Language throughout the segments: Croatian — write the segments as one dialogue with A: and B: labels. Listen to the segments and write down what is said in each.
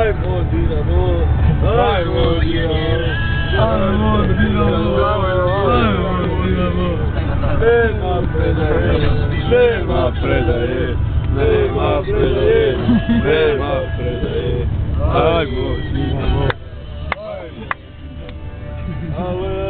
A: Ajmo Dinamo, ajmo Dinamo, ajmo Dinamo, nema predaje, nema predaje, nema predaje, nema predaje, ajmo Dinamo. Ale,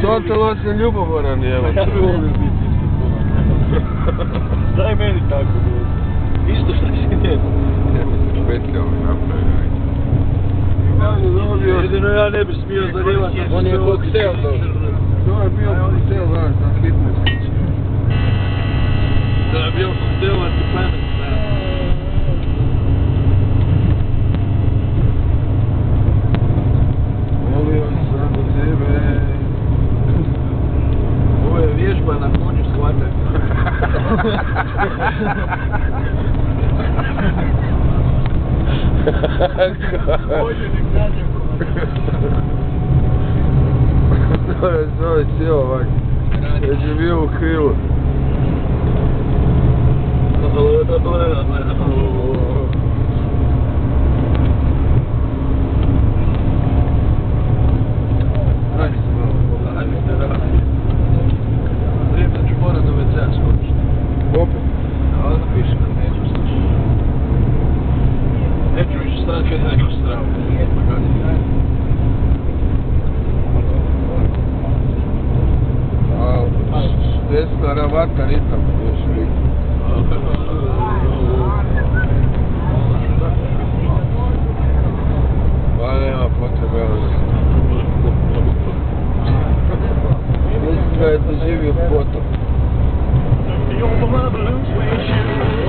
A: Tontalo sam ljubomoran, evo. Daj meni tako, isto što si njeno. Petljamo napravili. Jedino ja ne bi smio zanimati. On je koktel došao. To je bio koktel, znaš, na fitness. To je bio koktel, a ti pamet. Volio sam do tebe. Ovo je vježba na konju shvatanja. To je cijelo ovak. Već je bio u krilu. Desna ravata ritam, još uvijek. Pa nema potrebe, evo se. Mislim da je doživio potop.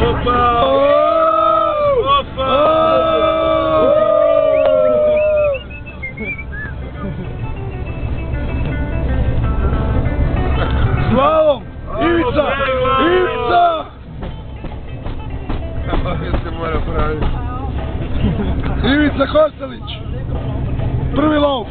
A: Opa! Opa! Slalom! Ivica! Ivica! Se mora praviti. Ivica Kostelić! Prvi lov!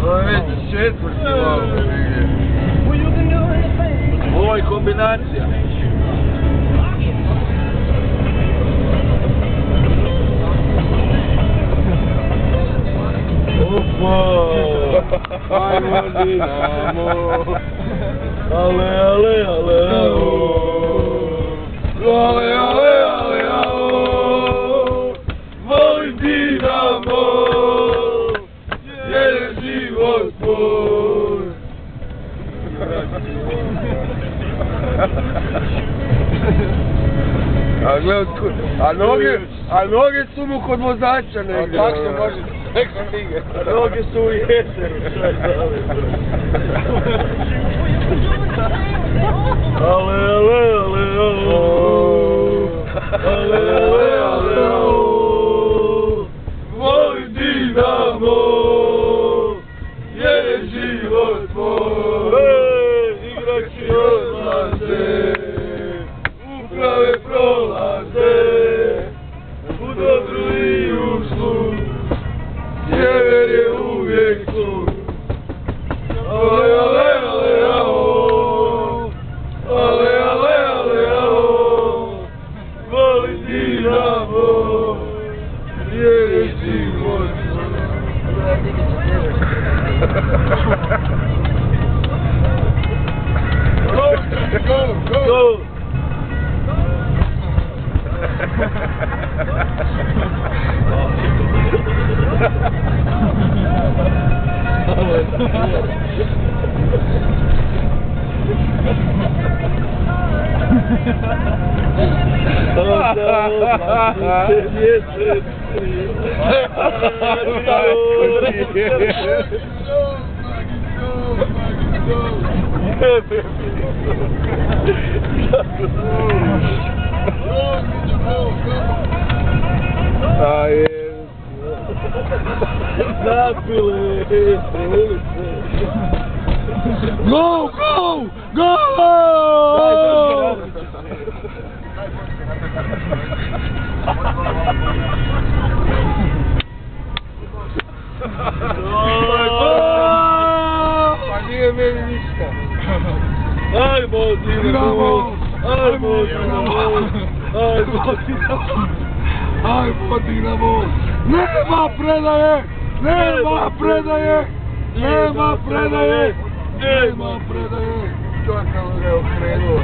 A: Ovo je već četvrti lov. Ovo je kombinacija. Ajmo Dinamo, ale, ale, ale, ale, ale, ale, volim Dinamo, jer je život moj.
B: A noge su mu kod vozača negdje.
A: Kako se može tek stige?
B: Noge su u jezeru. Ale, ale, ale, ale, ale, ale, moj Dinamo, je život moj, igrači odlaze, uprave prolaze, u dobru i u zlu, sjever je uvijek tu. Ale, ale, ale, ao, ale, ale, ale, ao, voli Dinamo, je život moj. Go! Go! Go! Go! Pa nije meni ništa. Ajmo Dinamo! Ajmo Dinamo! Ajmo Dinamo! Ajmo Dinamo! Nema predaje! Nema predaje! Nema predaje! Nema predaje! Čovjek nam ga je okrenuo.